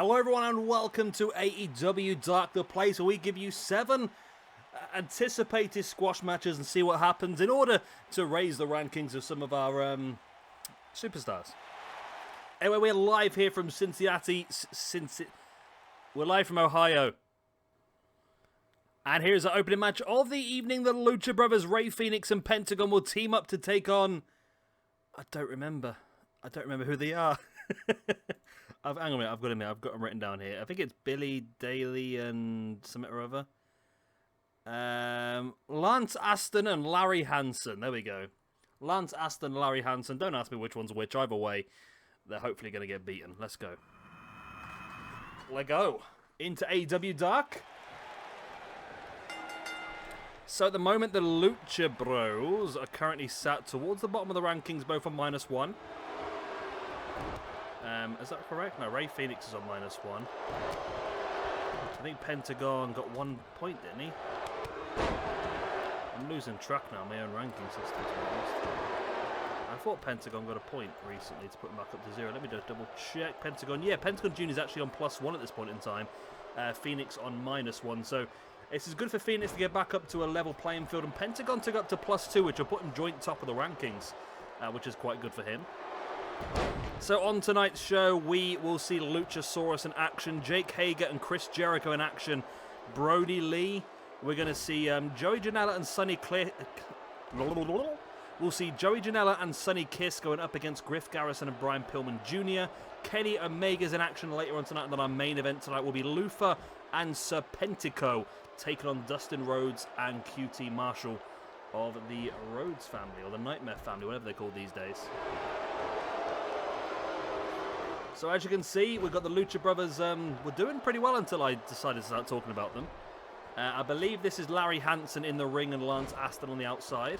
Hello everyone and welcome to AEW Dark, the place where we give you 7 anticipated squash matches and see what happens in order to raise the rankings of some of our superstars. Anyway, we're live here from Cincinnati. We're live from Ohio. And here's the opening match of the evening. The Lucha brothers, Rey Fenix and Pentagon, will team up to take on... I don't remember who they are. Hang on a minute, I've got them written down here. I think it's Billy Daly and something or other. Lance Aston and Larry Hansen. There we go. Lance Aston, Larry Hansen. Don't ask me which one's which. Either way, they're hopefully going to get beaten. Let's go. Let's go. Into AEW Dark. So at the moment, the Lucha Bros are currently sat towards the bottom of the rankings, both on -1. Is that correct? No, Rey Fenix is on -1. I think Pentagon got 1 point, didn't he? I'm losing track now, my own ranking system, to be honest. I thought Pentagon got a point recently to put him back up to 0. Let me just double check. Pentagon, yeah, Pentagon Jr. is actually on +1 at this point in time. Phoenix on -1, so this is good for Phoenix to get back up to a level playing field, and Pentagon took up to +2, which will put him joint top of the rankings, which is quite good for him. So on tonight's show, we will see Lucha Soros in action, Jake Hager and Chris Jericho in action, Brodie Lee. We're going to see Joey Janela and Sonny We'll see Joey Janela and Sonny Kiss going up against Griff Garrison and Brian Pillman Jr. Kenny Omega's in action later on tonight, and then our main event tonight will be Luffa and Serpentico taking on Dustin Rhodes and QT Marshall of the Rhodes family, or the Nightmare family, whatever they're called these days. So as you can see, we've got the Lucha Brothers. We're doing pretty well until I decided to start talking about them. I believe this is Larry Hansen in the ring and Lance Aston on the outside.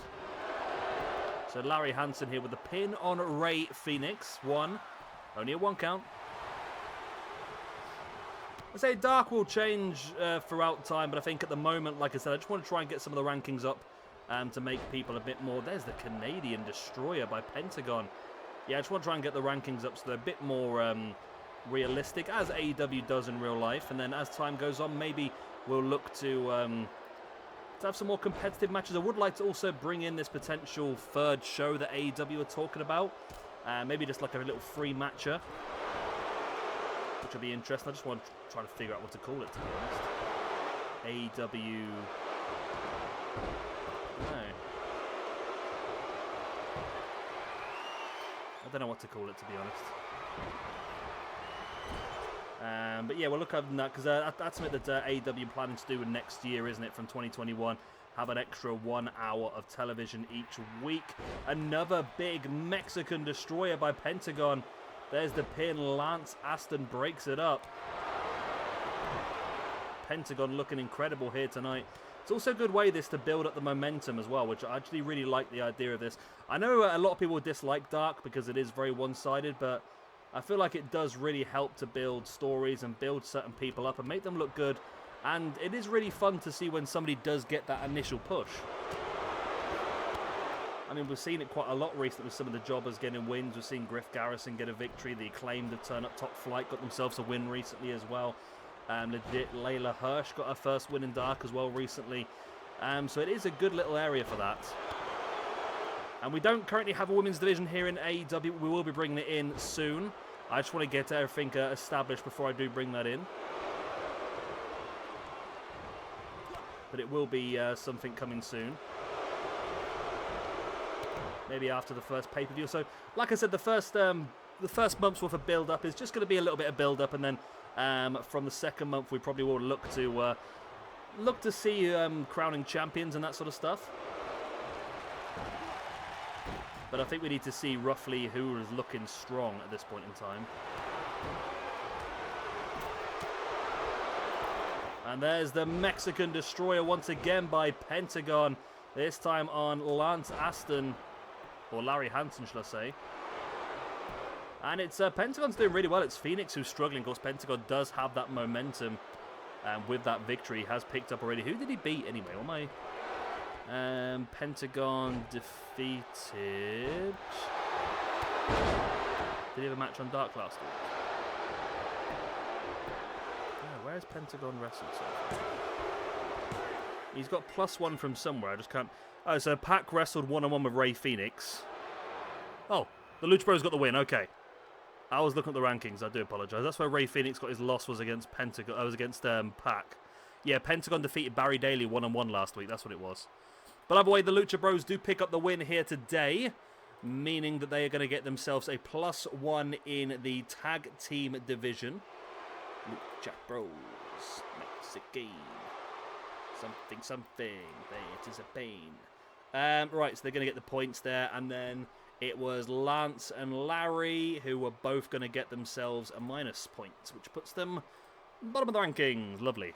So Larry Hansen here with the pin on Rey Fenix. 1. Only a 1 count. I say Dark will change throughout time, but I think at the moment, like I said, I just want to try and get some of the rankings up to make people a bit more... There's the Canadian Destroyer by Pentagon. Yeah, I just want to try and get the rankings up so they're a bit more realistic, as AEW does in real life. And then as time goes on, maybe we'll look to have some more competitive matches. I would like to also bring in this potential third show that AEW are talking about. Maybe just like a little free matcher, which will be interesting. I just want to try to figure out what to call it, to be honest. AEW... No. I don't know what to call it, to be honest. But yeah, we'll look at that, because that's something that AEW planning to do next year, isn't it, from 2021. Have an extra 1 hour of television each week. Another big Mexican Destroyer by Pentagon. There's the pin. Lance Aston breaks it up. Pentagon looking incredible here tonight. It's also a good way to build up the momentum as well, which I actually really like the idea of this. I know a lot of people dislike Dark because it is very one-sided, but I feel like it does really help to build stories and build certain people up and make them look good. And it is really fun to see when somebody does get that initial push. I mean, we've seen it quite a lot recently with some of the jobbers getting wins. We've seen Griff Garrison get a victory. The Acclaimed have turned up Top Flight, got themselves a win recently as well. Legit, Layla Hirsch got her first win in Dark as well recently. So it is a good little area for that. And we don't currently have a women's division here in AEW. We will be bringing it in soon. I just want to get everything established before I do bring that in. But it will be something coming soon. Maybe after the first pay-per-view. So, like I said, the first month's worth of build-up is just going to be a little bit of build-up, and then from the second month, we probably will look to see crowning champions and that sort of stuff. But I think we need to see roughly who is looking strong at this point in time. And there's the Mexican Destroyer once again by Pentagon. This time on Lance Aston, or Larry Hansen, should I say. And it's Pentagon's doing really well. It's Phoenix who's struggling. Of course, Pentagon does have that momentum with that victory. He has picked up already. Who did he beat anyway? What am I... Pentagon defeated... Did he have a match on Dark last week? Where has Pentagon wrestled so far? He's got +1 from somewhere. I just can't... Oh, so Pac wrestled one-on-one with Rey Fenix. Oh, the Lucha Bros got the win. Okay. I was looking at the rankings. I do apologise. That's where Rey Fenix got his loss, was against Pentagon. I was against Pac. Yeah, Pentagon defeated Barry Daly 1-on-1 last week. That's what it was. But either way, the Lucha Bros do pick up the win here today, meaning that they are going to get themselves a +1 in the tag team division. Lucha Bros. Mexican. Something. It is a pain. Right, so they're going to get the points there. And then it was Lance and Larry who were both going to get themselves a -point, which puts them bottom of the rankings. Lovely.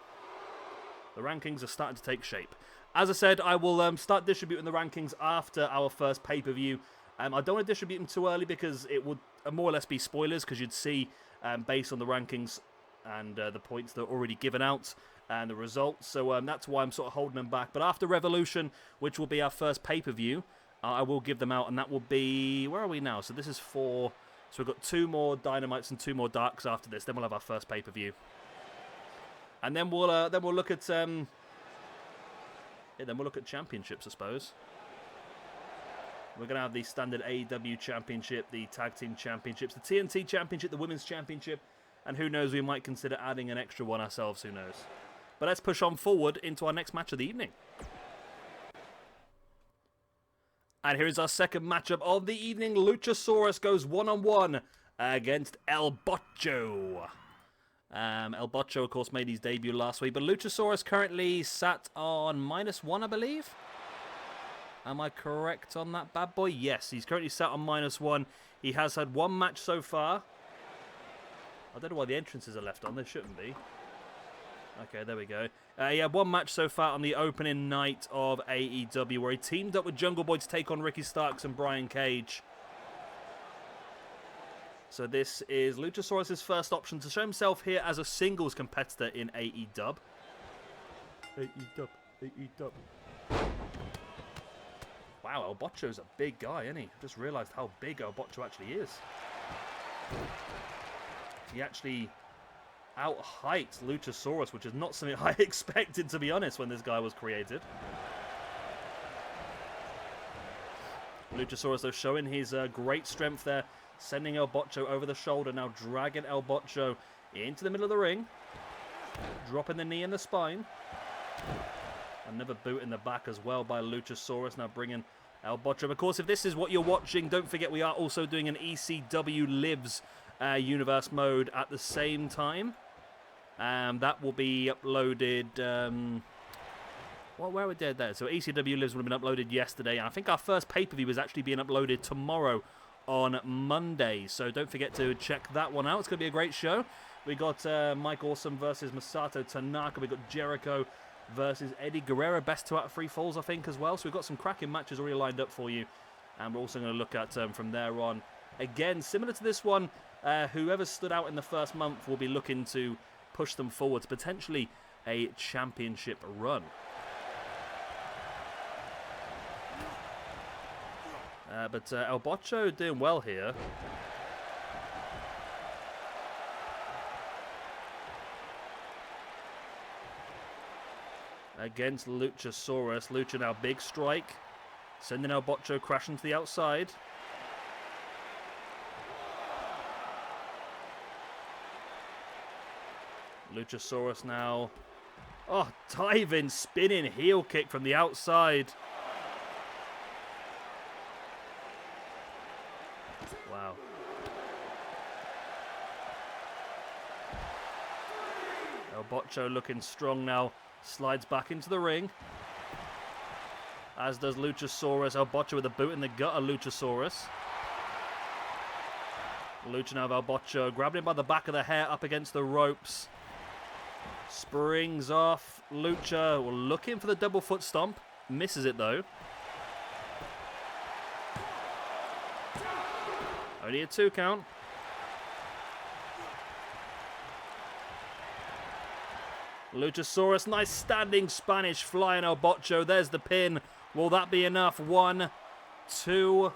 The rankings are starting to take shape. As I said, I will start distributing the rankings after our first pay-per-view. I don't want to distribute them too early because it would more or less be spoilers, because you'd see, based on the rankings and the points that are already given out and the results. So that's why I'm sort of holding them back. But after Revolution, which will be our first pay-per-view, I will give them out, and that will be... Where are we now? So this is 4. So we've got 2 more Dynamites and 2 more Darks after this. Then we'll have our first pay-per-view. And then we'll look at... then we'll look at championships, I suppose. We're going to have the standard AEW championship, the tag team championships, the TNT championship, the women's championship, and who knows, we might consider adding an extra one ourselves, who knows. But let's push on forward into our next match of the evening. And here is our second matchup of the evening. Luchasaurus goes one-on-one against Albacho. Albacho, of course, made his debut last week, but Luchasaurus currently sat on -1, I believe. Am I correct on that bad boy? Yes, he's currently sat on -1. He has had 1 match so far. I don't know why the entrances are left on. They shouldn't be. Okay, there we go. He had 1 match so far on the opening night of AEW, where he teamed up with Jungle Boy to take on Ricky Starks and Brian Cage. So this is Luchasaurus' first option to show himself here as a singles competitor in AEW. AEW. Wow, Albacho's a big guy, isn't he? Just realised how big Albacho actually is. He actually out-heights Luchasaurus, which is not something I expected, to be honest, when this guy was created. Luchasaurus, though, showing his great strength there, sending Albacho over the shoulder, now dragging Albacho into the middle of the ring, dropping the knee in the spine. Another boot in the back as well by Luchasaurus, now bringing Albacho. Of course, if this is what you're watching, don't forget we are also doing an ECW Lives universe mode at the same time. That will be uploaded... where we did that? So ECW Lives would have been uploaded yesterday, and I think our first pay-per-view is actually being uploaded tomorrow on Monday. So don't forget to check that one out. It's going to be a great show. We got Mike Awesome versus Masato Tanaka. We got Jericho versus Eddie Guerrero. Best 2 out of 3 falls, I think, as well. So we've got some cracking matches already lined up for you. And we're also going to look at from there on. Again, similar to this one, whoever stood out in the first month will be looking to push them forward to potentially a championship run. But Albacho doing well here. Against Luchasaurus. Lucha now big strike. Sending Albacho crashing to the outside. Luchasaurus now. Oh, diving, spinning heel kick from the outside. Wow. Albacho looking strong now. Slides back into the ring. As does Luchasaurus. Albacho with a boot in the gut of Luchasaurus. Lucha now of Albacho. Grabbing him by the back of the hair up against the ropes. Springs off. Lucha looking for the double foot stomp. Misses it though. Only a 2 count. Luchasaurus, nice standing Spanish fly on Albacho. There's the pin. Will that be enough? 1, 2,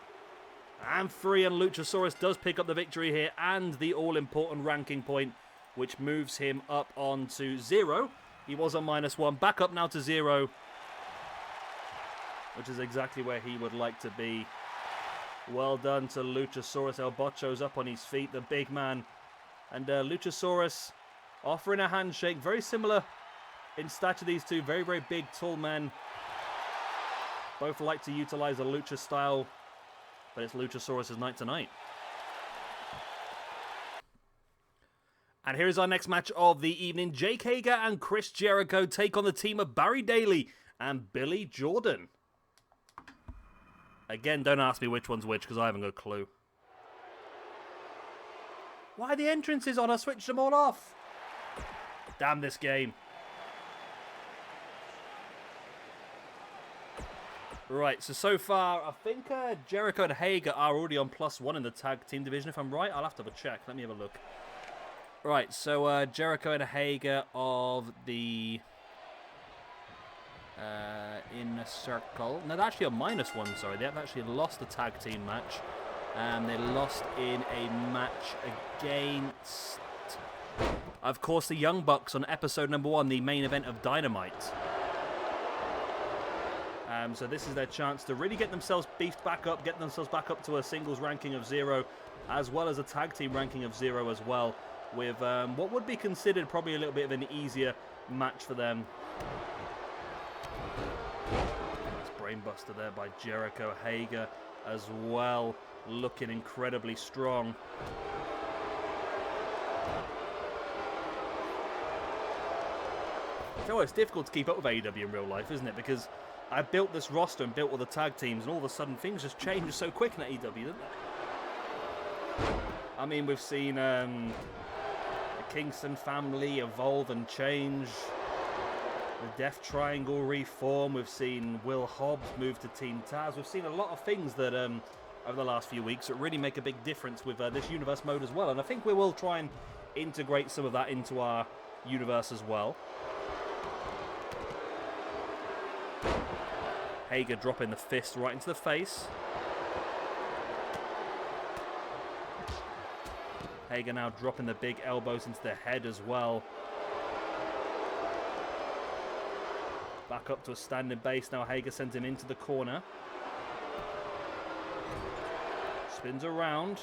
and 3. And Luchasaurus does pick up the victory here and the all-important ranking point which moves him up onto 0. He was on -1, back up now to 0, which is exactly where he would like to be. Well done to Luchasaurus. Albacho's up on his feet, the big man. And Luchasaurus offering a handshake. Very similar in stature, these two. Very, very big, tall men. Both like to utilize the Lucha style, but it's Luchasaurus' night tonight. And here's our next match of the evening. Jake Hager and Chris Jericho take on the team of Barry Daly and Billy Jordan. Again, don't ask me which one's which, because I haven't got a clue. Why are the entrances on? I switched them all off. Damn this game. Right, so far, I think Jericho and Hager are already on +1 in the tag team division. If I'm right, I'll have to have a check. Let me have a look. Right, so Jericho and Hager of the Inner Circle. No, they're actually on -1, sorry. They have actually lost the tag team match. They lost in a match against, of course, the Young Bucks on episode number 1, the main event of Dynamite. So this is their chance to really get themselves beefed back up, get themselves back up to a singles ranking of 0, as well as a tag team ranking of 0 as well, with what would be considered probably a little bit of an easier match for them. It's brainbuster there by Jericho. Hager as well, looking incredibly strong. So it's difficult to keep up with AEW in real life, isn't it? Because I built this roster and built all the tag teams, and all of a sudden things just change so quick in AEW, don't they? I mean, we've seen the Kingston family evolve and change. The Death Triangle reform. We've seen Will Hobbs move to Team Taz. We've seen a lot of things that over the last few weeks that really make a big difference with this universe mode as well. And I think we will try and integrate some of that into our universe as well. Hager dropping the fist right into the face. Hager now dropping the big elbows into the head as well. Back up to a standing base now. Hager sends him into the corner. Spins around.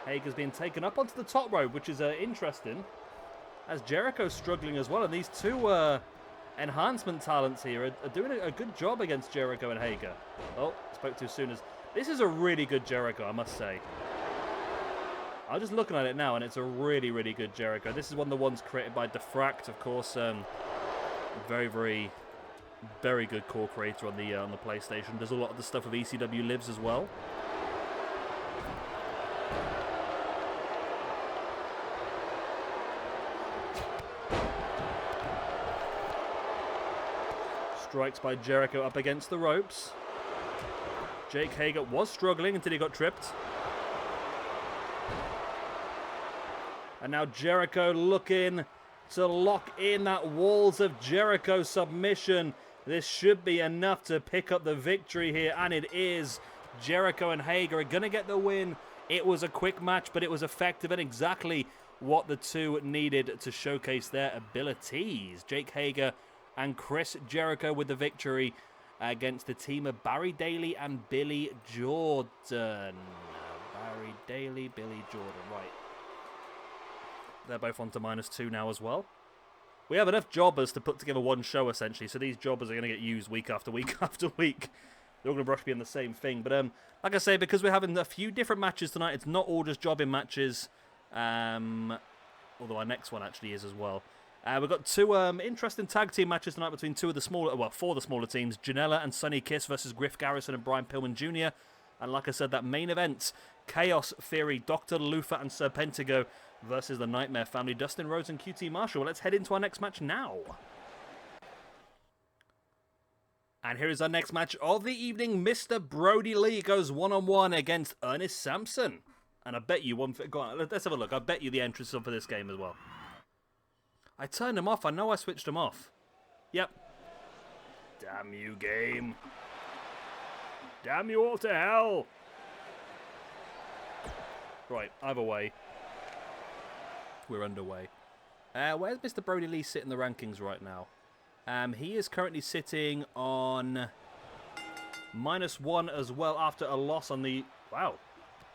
Hager's being taken up onto the top rope, which is interesting. As Jericho's struggling as well. And these two enhancement talents here are doing a good job against Jericho and Hager. Oh, spoke too soon. This is a really good Jericho, I must say. I'm just looking at it now, and it's a really, really good Jericho. This is one of the ones created by Defract, of course. Very, very, very good core creator on the PlayStation. Does a lot of the stuff with ECW Lives as well. Strikes by Jericho up against the ropes. Jake Hager was struggling until he got tripped. And now Jericho looking to lock in that Walls of Jericho submission. This should be enough to pick up the victory here, and it is. Jericho and Hager are going to get the win. It was a quick match, but it was effective and exactly what the two needed to showcase their abilities. Jake Hager and Chris Jericho with the victory against the team of Barry Daly and Billy Jordan. Barry Daly, Billy Jordan, right. They're both on to -2 now as well. We have enough jobbers to put together one show, essentially, so these jobbers are going to get used week after week after week. They're all going to brush me on the same thing. But like I say, because we're having a few different matches tonight, it's not all just jobbing matches. Although our next one actually is as well. We've got two interesting tag team matches tonight between four of the smaller teams. Janela and Sonny Kiss versus Griff Garrison and Brian Pillman Jr. And like I said, that main event, Chaos Theory, Dr. Luffa and Sir Pentagon versus the Nightmare Family, Dustin Rhodes and QT Marshall. Well, let's head into our next match now. And here is our next match of the evening. Mr. Brodie Lee goes one-on-one against Ernest Sampson. And I bet you one... Go on, let's have a look. I bet you the entrance is for this game as well. I turned them off. I know I switched them off. Yep. Damn you, game. Damn you all to hell. Right, either way. we're underway. Where's Mr. Brodie Lee sitting in the rankings right now? He is currently sitting on -1 as well after a loss on the... Wow.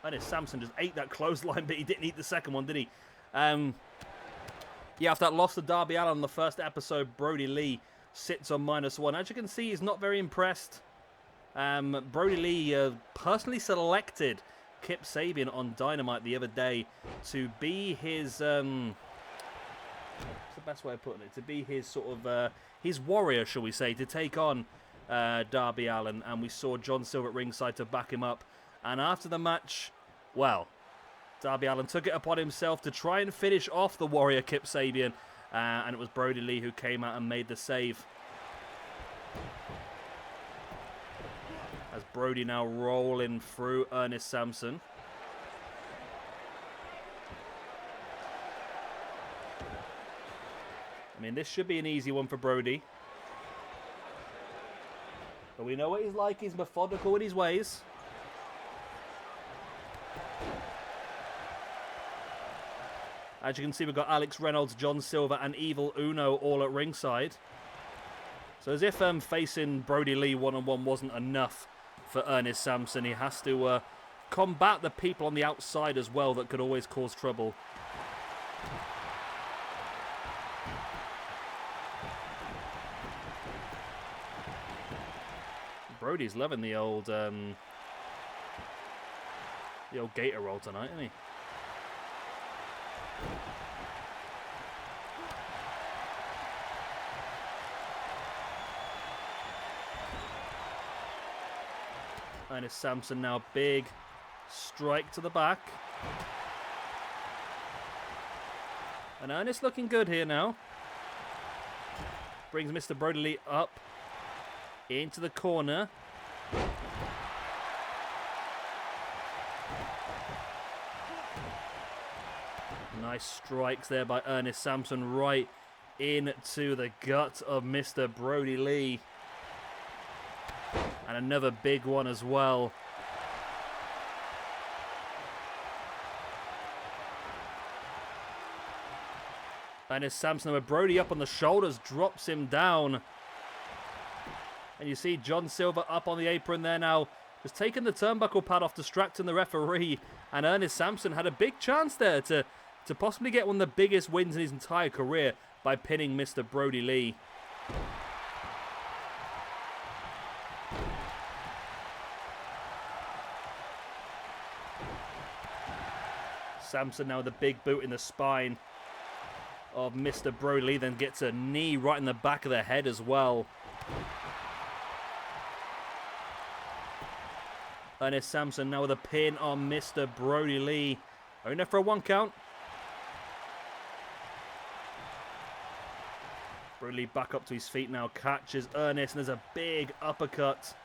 Ernest Sampson just ate that clothesline, but he didn't eat the second one, did he? Yeah, after that loss to Darby Allin on the first episode, Brodie Lee sits on -1. As you can see, he's not very impressed. Brodie Lee personally selected Kip Sabian on Dynamite the other day to be his... what's the best way of putting it? To be his sort of... his warrior, shall we say, to take on Darby Allin. And we saw John Silver at ringside to back him up. And after the match, well, Darby Allin took it upon himself to try and finish off the warrior Kip Sabian. And it was Brodie Lee who came out and made the save. As Brodie now rolling through Ernest Sampson. I mean, this should be an easy one for Brodie. But we know what he's like. He's methodical in his ways. As you can see, we've got Alex Reynolds, John Silver, and Evil Uno all at ringside. So as if facing Brodie Lee one-on-one wasn't enough for Ernest Sampson, he has to combat the people on the outside as well that could always cause trouble. Brodie's loving the old gator roll tonight, isn't he? Ernest Sampson now, big strike to the back. And Ernest looking good here now. Brings Mr. Brodie Lee up into the corner. Nice strikes there by Ernest Sampson right into the gut of Mr. Brodie Lee. And another big one as well. Ernest Sampson with Brodie up on the shoulders, drops him down. And you see John Silver up on the apron there now. Just taking the turnbuckle pad off, distracting the referee. And Ernest Sampson had a big chance there to possibly get one of the biggest wins in his entire career by pinning Mr. Brodie Lee. Sampson now with a big boot in the spine of Mr. Brodie Lee, then gets a knee right in the back of the head as well. Ernest Sampson now with a pin on Mr. Brodie Lee. Only for a 1 count. Brodie Lee back up to his feet now, catches Ernest, and there's a big uppercut.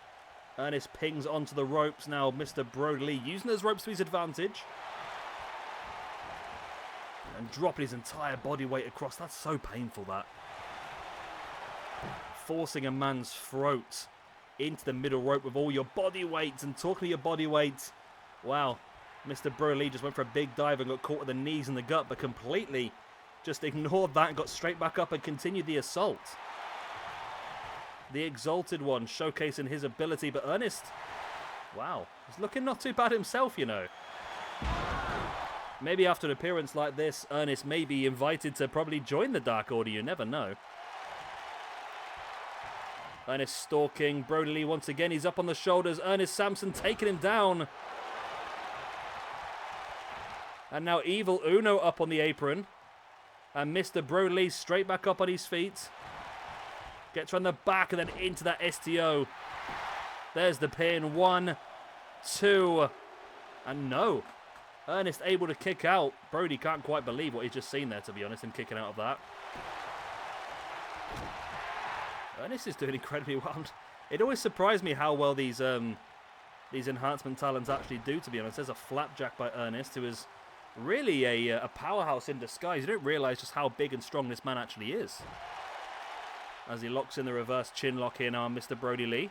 Ernest pings onto the ropes now. Mr. Brodie Lee using those ropes to his advantage. And dropping his entire body weight across. That's so painful, that. Forcing a man's throat into the middle rope with all your body weight. And talking to your body weight, wow, Mr. Brodie Lee just went for a big dive and got caught with the knees in the gut, but completely just ignored that and got straight back up and continued the assault. The Exalted One showcasing his ability, but Ernest, wow, he's looking not too bad himself, you know. Maybe after an appearance like this, Ernest may be invited to probably join the Dark Order, you never know. Ernest stalking Brodie Lee once again, he's up on the shoulders. Ernest Sampson taking him down. And now Evil Uno up on the apron. And Mr. Brodie Lee straight back up on his feet. Gets around the back and then into that STO. There's the pin. 1, 2, and no. Ernest able to kick out. Brodie can't quite believe what he's just seen there, to be honest, him kicking out of that. Ernest is doing incredibly well. It always surprised me how well these enhancement talents actually do, to be honest. There's a flapjack by Ernest, who is really a powerhouse in disguise. You don't realise just how big and strong this man actually is. As he locks in the reverse chin lock here now on Mr. Brodie Lee.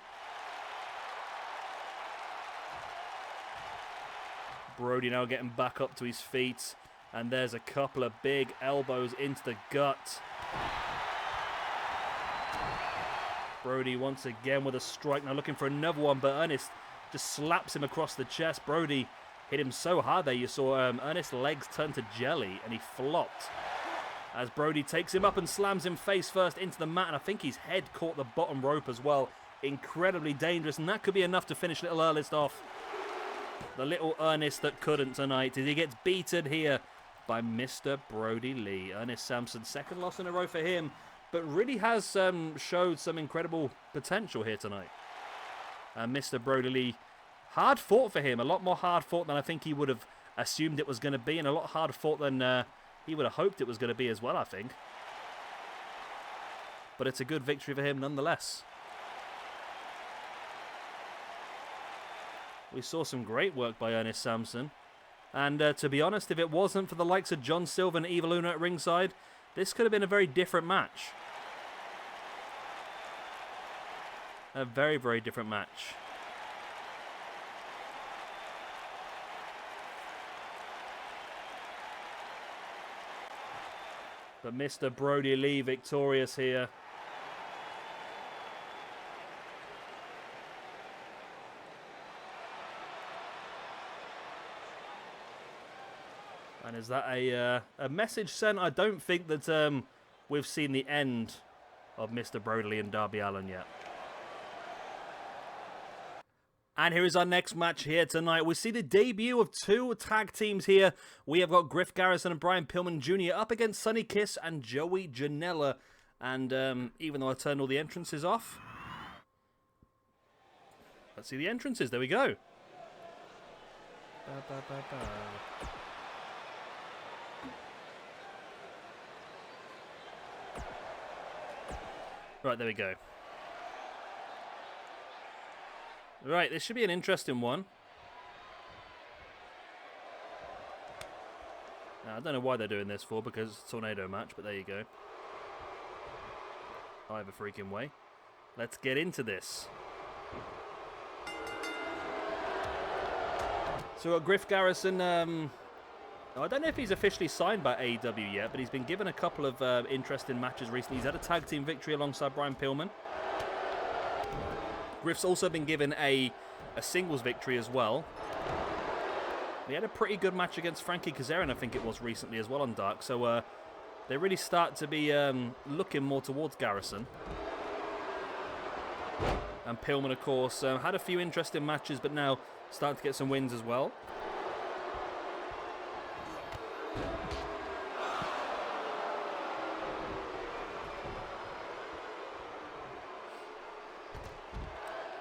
Brodie now getting back up to his feet. And there's a couple of big elbows into the gut. Brodie once again with a strike. Now looking for another one, but Ernest just slaps him across the chest. Brodie hit him so hard there. You saw Ernest's legs turn to jelly, and he flopped. As Brodie takes him up and slams him face first into the mat. And I think his head caught the bottom rope as well. Incredibly dangerous. And that could be enough to finish little Ernest off. The little Ernest that couldn't tonight. As he gets beaten here by Mr. Brodie Lee. Ernest Sampson, second loss in a row for him. But really has showed some incredible potential here tonight. Mr. Brodie Lee, hard fought for him. A lot more hard fought than I think he would have assumed it was going to be. And a lot harder fought than he would have hoped it was going to be as well, I think. But it's a good victory for him nonetheless. We saw some great work by Ernest Sampson. And to be honest, if it wasn't for the likes of John Silver and Evil Uno at ringside, this could have been a very different match. A very, very different match. But Mr. Brodie Lee victorious here. And is that a message sent? I don't think that we've seen the end of Mr. Brodie Lee and Darby Allin yet. And here is our next match here tonight. We see the debut of two tag teams here. We have got Griff Garrison and Brian Pillman Jr. up against Sonny Kiss and Joey Janela. And even though I turned all the entrances off, let's see the entrances. There we go. Ba, ba, ba, ba. Right, there we go. Right, this should be an interesting one. Now, I don't know why they're doing this for, because it's a tornado match, but there you go. Either freaking way. Let's get into this. So we've got Griff Garrison. I don't know if he's officially signed by AEW yet, but he's been given a couple of interesting matches recently. He's had a tag team victory alongside Brian Pillman. Griff's also been given a singles victory as well. He had a pretty good match against Frankie Kazarian, I think it was, recently as well on Dark. So they really start to be looking more towards Garrison. And Pillman, of course, had a few interesting matches, but now starting to get some wins as well.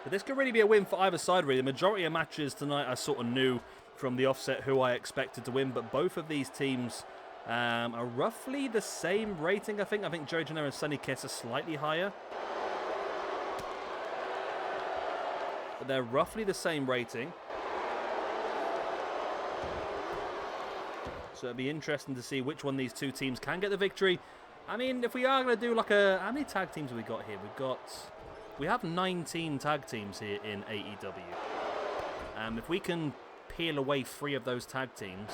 But this could really be a win for either side, really. The majority of matches tonight I sort of knew from the offset who I expected to win, but both of these teams are roughly the same rating, I think. I think Joey Janela and Sonny Kiss are slightly higher. But they're roughly the same rating. So it'll be interesting to see which one of these two teams can get the victory. I mean, if we are going to do like a... How many tag teams have we got here? We have 19 tag teams here in AEW. If we can peel away 3 of those tag teams,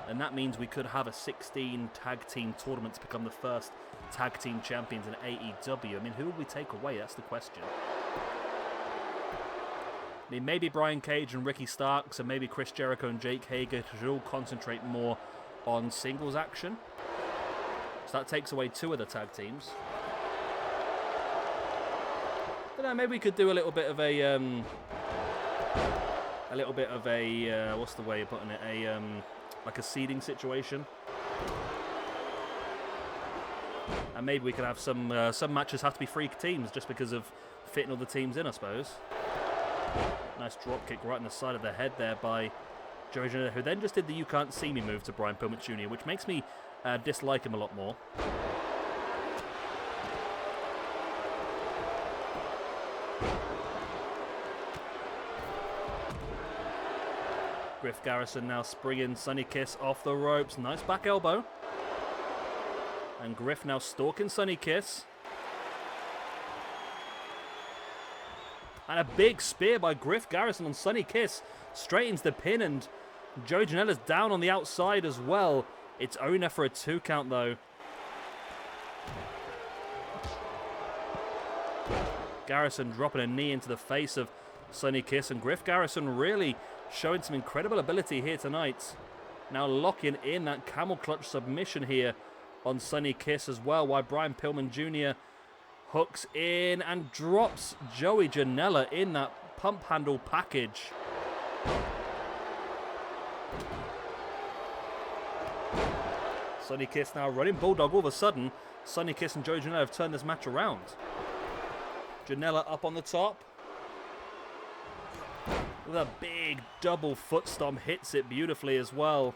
then that means we could have a 16 tag team tournament to become the first tag team champions in AEW. I mean, who would we take away? That's the question. I mean, maybe Brian Cage and Ricky Starks, and maybe Chris Jericho and Jake Hager should all concentrate more on singles action. So that takes away 2 of the tag teams. But maybe we could do a little bit of a what's the way of putting it? Like a seeding situation. And maybe we could have some matches have to be 3 teams just because of fitting all the teams in, I suppose. Nice drop kick right in the side of the head there by Joey Janela, who then just did the "you can't see me" move to Brian Pillman Jr., which makes me dislike him a lot more. Griff Garrison now springing Sonny Kiss off the ropes. Nice back elbow. And Griff now stalking Sonny Kiss. And a big spear by Griff Garrison on Sonny Kiss. Straight into the pin, and Joey Janela's down on the outside as well. It's owner for a 2 count, though. Garrison dropping a knee into the face of Sonny Kiss, and Griff Garrison really showing some incredible ability here tonight. Now locking in that camel clutch submission here on Sonny Kiss as well, while Brian Pillman Jr. hooks in and drops Joey Janela in that pump handle package. Sonny Kiss now running Bulldog. All of a sudden, Sonny Kiss and Joey Janela have turned this match around. Janela up on the top. With a big double foot stomp, hits it beautifully as well.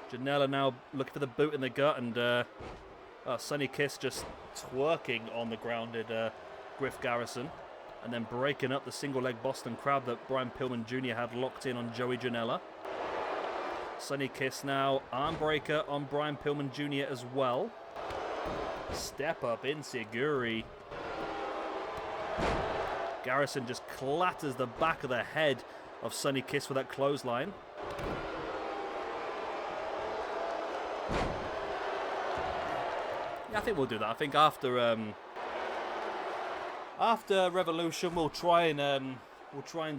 Janela now looking for the boot in the gut, and Sonny Kiss just twerking on the grounded Griff Garrison, and then breaking up the single leg Boston Crab that Brian Pillman Jr. had locked in on Joey Janela. Sonny Kiss now arm breaker on Brian Pillman Jr. as well. Step up in Siguri. Garrison just clatters the back of the head of Sonny Kiss with that clothesline. Yeah, I think we'll do that. I think after Revolution, we'll try and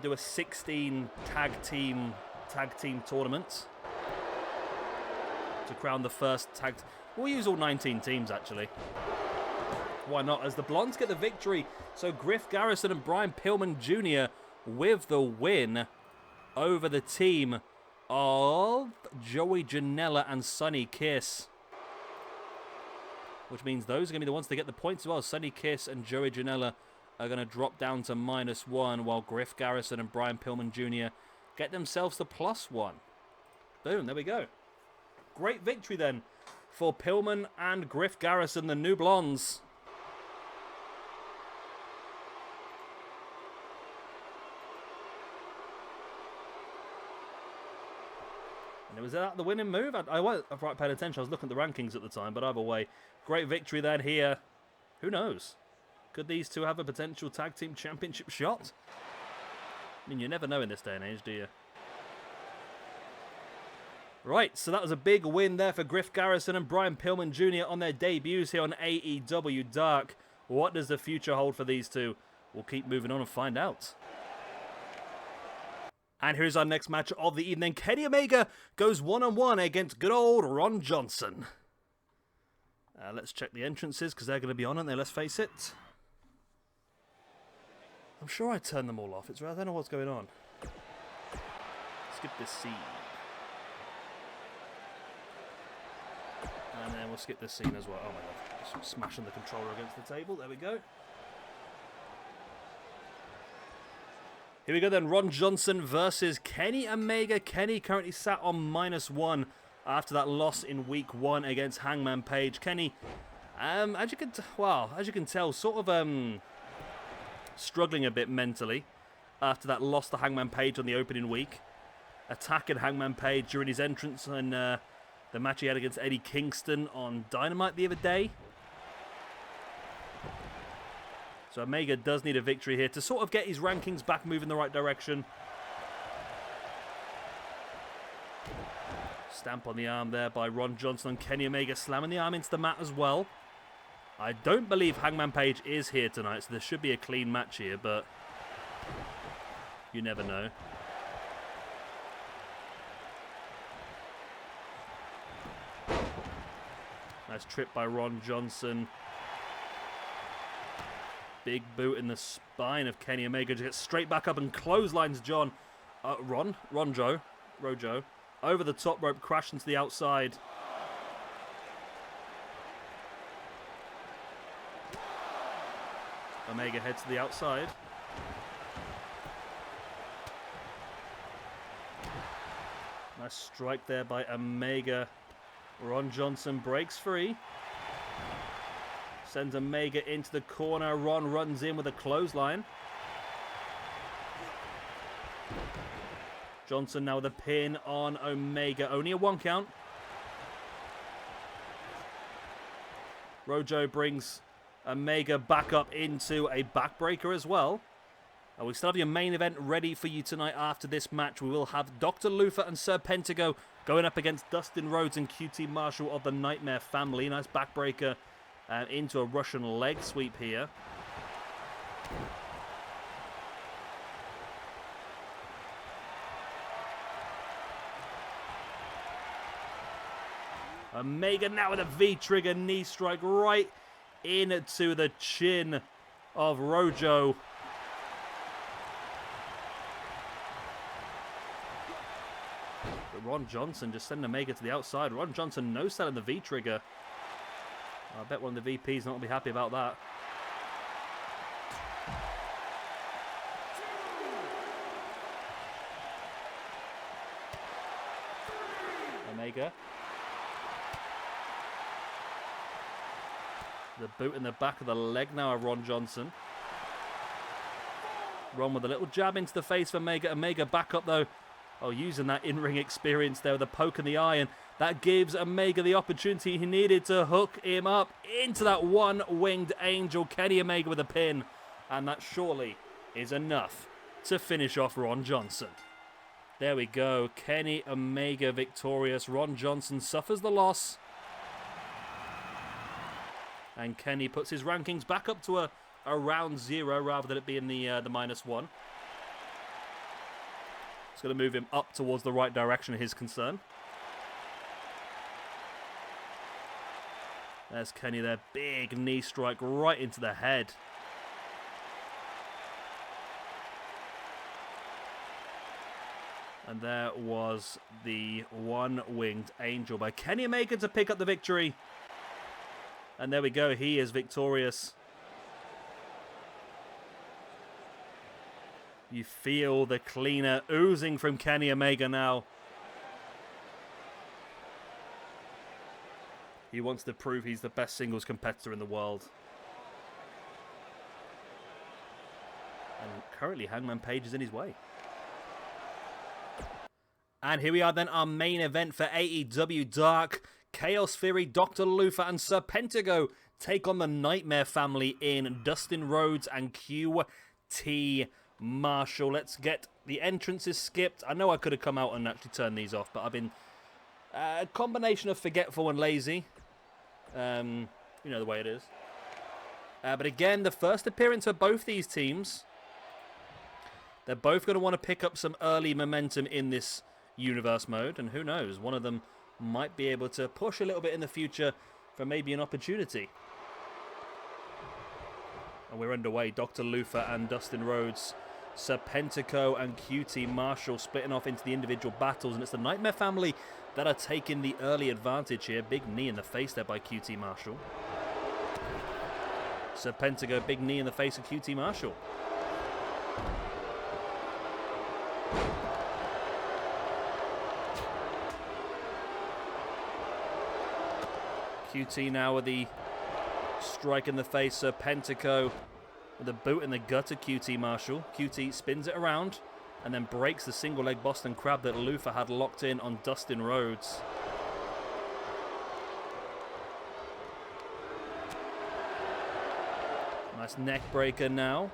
do a 16 tag team tournament to crown the first tag. We'll use all 19 teams actually. Why not? As the Blondes get the victory. So Griff Garrison and Brian Pillman Jr. with the win over the team of Joey Janela and Sonny Kiss. Which means those are going to be the ones to get the points as well. Sonny Kiss and Joey Janela are going to drop down to -1, while Griff Garrison and Brian Pillman Jr. get themselves to +1. Boom, there we go. Great victory then for Pillman and Griff Garrison, the new Blondes. And it was that the winning move? I wasn't right paying attention. I was looking at the rankings at the time, but either way, great victory then here. Who knows? Could these two have a potential tag team championship shot? I mean, you never know in this day and age, do you? Right, so that was a big win there for Griff Garrison and Brian Pillman Jr. on their debuts here on AEW Dark. What does the future hold for these two? We'll keep moving on and find out. And here's our next match of the evening. Kenny Omega goes one-on-one against good old Ron Johnson. Let's check the entrances, because they're going to be on, aren't they? Let's face it. I'm sure I turned them all off. I don't know what's going on. Skip this scene. And then we'll skip this scene as well. Oh my god. Just smashing the controller against the table. There we go. Here we go then. Ron Johnson versus Kenny Omega. Kenny currently sat on -1 after that loss in week 1 against Hangman Page. Kenny, as you can tell, sort of struggling a bit mentally after that loss to Hangman Page on the opening week. Attacking Hangman Page during his entrance and the match he had against Eddie Kingston on Dynamite the other day. So Omega does need a victory here to sort of get his rankings back moving in the right direction. Stamp on the arm there by Ron Johnson and Kenny Omega slamming the arm into the mat as well. I don't believe Hangman Page is here tonight, so there should be a clean match here, but you never know. Nice trip by Ron Johnson. Big boot in the spine of Kenny Omega to get straight back up and clotheslines Rojo. Over the top rope, crashing to the outside. Omega heads to the outside. Nice strike there by Omega. Ron Johnson breaks free. Sends Omega into the corner. Ron runs in with a clothesline. Johnson now with a pin on Omega. Only a 1 count. Rojo brings Omega back up into a backbreaker as well. We still have your main event ready for you tonight. After this match, we will have Dr. Luffa and Sir Pentagon going up against Dustin Rhodes and QT Marshall of the Nightmare Family. Nice backbreaker into a Russian leg sweep here. Omega now with a V-trigger knee strike right into the chin of Rojo. But Ron Johnson just sending Omega to the outside. Ron Johnson no-selling the V-trigger. I bet one of the VPs not going to be happy about that. Omega. The boot in the back of the leg now of Ron Johnson. Ron with a little jab into the face for Omega. Omega back up though. Oh, using that in-ring experience there with a poke in the eye. And that gives Omega the opportunity he needed to hook him up into that one-winged angel. Kenny Omega with a pin. And that surely is enough to finish off Ron Johnson. There we go. Kenny Omega victorious. Ron Johnson suffers the loss. And Kenny puts his rankings back up to around 0 rather than it being the -1. It's going to move him up towards the right direction of his concern. There's Kenny there. Big knee strike right into the head. And there was the one-winged angel by Kenny Omega to pick up the victory. And there we go, he is victorious. You feel the cleaner oozing from Kenny Omega now. He wants to prove he's the best singles competitor in the world. And currently Hangman Page is in his way. And here we are then, our main event for AEW Dark. Chaos Theory, Dr. Luffa and Sir Pentagon take on the Nightmare Family in Dustin Rhodes and QT Marshall. Let's get the entrances skipped. I know I could have come out and actually turned these off, but I've been a combination of forgetful and lazy. You know the way it is. But again, the first appearance of both these teams. They're both going to want to pick up some early momentum in this universe mode, and who knows, one of them might be able to push a little bit in the future for maybe an opportunity. And we're underway. Dr. Luffa and Dustin Rhodes, Sir Pentagon and QT Marshall splitting off into the individual battles, and it's the Nightmare Family that are taking the early advantage here. Big knee in the face there by QT Marshall. Sir Pentagon, big knee in the face of QT Marshall. QT now with the strike in the face of Pentagon with a boot in the gut of QT Marshall. QT spins it around and then breaks the single leg Boston Crab that Luffa had locked in on Dustin Rhodes. Nice neck breaker now.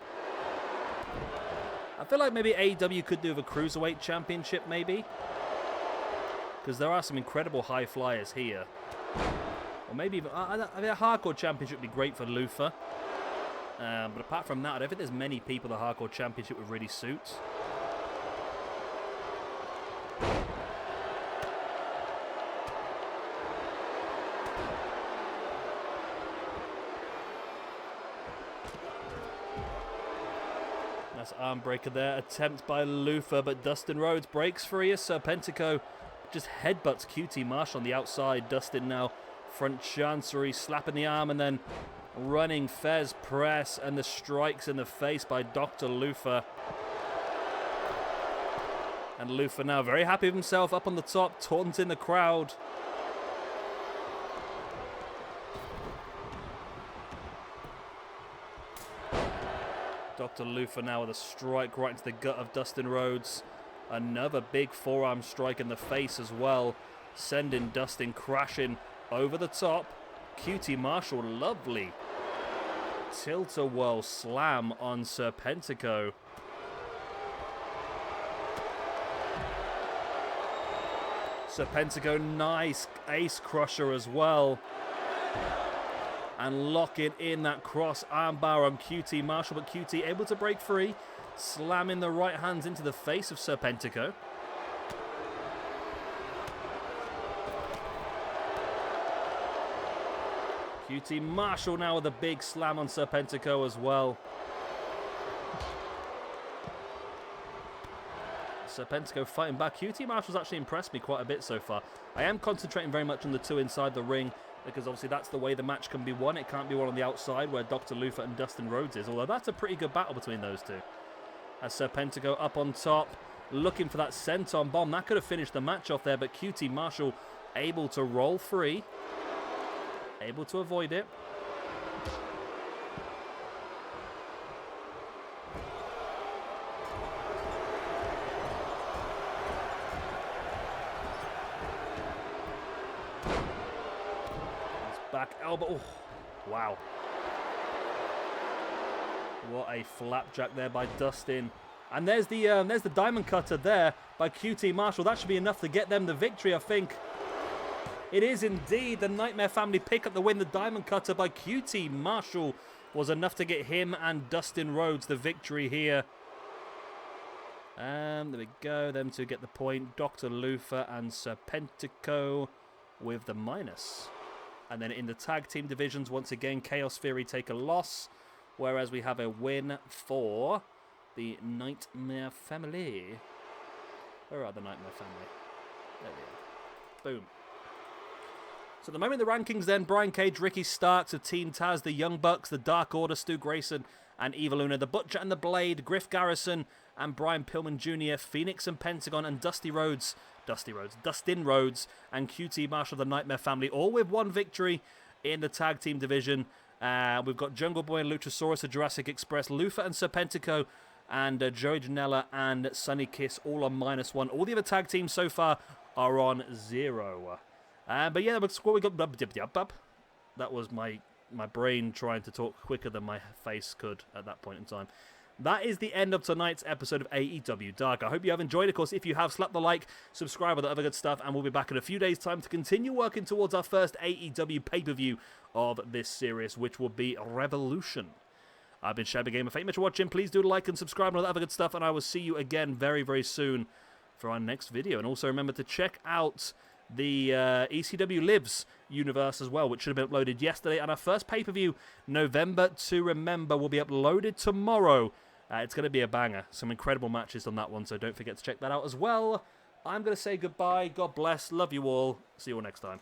I feel like maybe AEW could do with a Cruiserweight Championship maybe, because there are some incredible high flyers here. Or maybe even, I mean, a Hardcore Championship would be great for Luffa. But apart from that, I don't think there's many people the Hardcore Championship would really suit. Nice arm breaker there. Attempt by Luffa, but Dustin Rhodes breaks free as Sir Pentagon just headbutts QT Marshall on the outside. Dustin now front chancery, slapping the arm and then running Fez press, and the strikes in the face by Dr. Luffa. And Luffa now very happy with himself up on the top, taunting the crowd. Dr. Luffa now with a strike right into the gut of Dustin Rhodes. Another big forearm strike in the face as well, sending Dustin crashing over the top. QT Marshall, lovely tilt-a-whirl slam on Sir Pentagon. Serpentico, nice ace crusher as well. And locking in that cross armbar on QT Marshall, but QT able to break free, slamming the right hands into the face of Serpentico. QT Marshall now with a big slam on Serpentico as well. Serpentico fighting back. QT Marshall's actually impressed me quite a bit so far. I am concentrating very much on the two inside the ring, because obviously that's the way the match can be won. It can't be won on the outside where Dr. Luffa and Dustin Rhodes is, although that's a pretty good battle between those two. As Serpentico up on top, looking for that senton bomb. That could have finished the match off there, but QT Marshall able to roll free. Able to avoid it. Back elbow. Oh, wow. What a flapjack there by Dustin. And there's the diamond cutter there by QT Marshall. That should be enough to get them the victory, I think. It is indeed. The Nightmare family pick up the win. The diamond cutter by QT Marshall was enough to get him and Dustin Rhodes the victory here. There we go. Them two get the point. Dr. Luffa and Serpentico with the minus. And then in the tag team divisions, once again, Chaos Theory take a loss, whereas we have a win for the Nightmare family. Where are the Nightmare family? There we are. Boom. So at the moment in the rankings then, Brian Cage, Ricky Starks of Team Taz, the Young Bucks, the Dark Order, Stu Grayson and Eva Luna, the Butcher and the Blade, Griff Garrison and Brian Pillman Jr., Phoenix and Pentagon and Dustin Rhodes and QT Marshall, the Nightmare family, all with one victory in the tag team division. We've got Jungle Boy and Luchasaurus of Jurassic Express, Luffa and Serpentico, and Joey Janela and Sunny Kiss all on -1. All the other tag teams so far are on 0. But yeah, that's what we got. That was my brain trying to talk quicker than my face could at that point in time. That is the end of tonight's episode of AEW Dark. I hope you have enjoyed. Of course, if you have, slap the like, subscribe, all that other good stuff, and we'll be back in a few days' time to continue working towards our first AEW pay-per-view of this series, which will be Revolution. I've been Shabby Gamer. Thank you much for watching. Please do like and subscribe and all that other good stuff, and I will see you again very, very soon for our next video. And also remember to check out the ECW Lives universe as well, which should have been uploaded yesterday, and our first pay-per-view, November to Remember, will be uploaded tomorrow. It's going to be a banger. Some incredible matches on that one, so don't forget to check that out as well. I'm going to say goodbye. God bless. Love you all. See you all next time.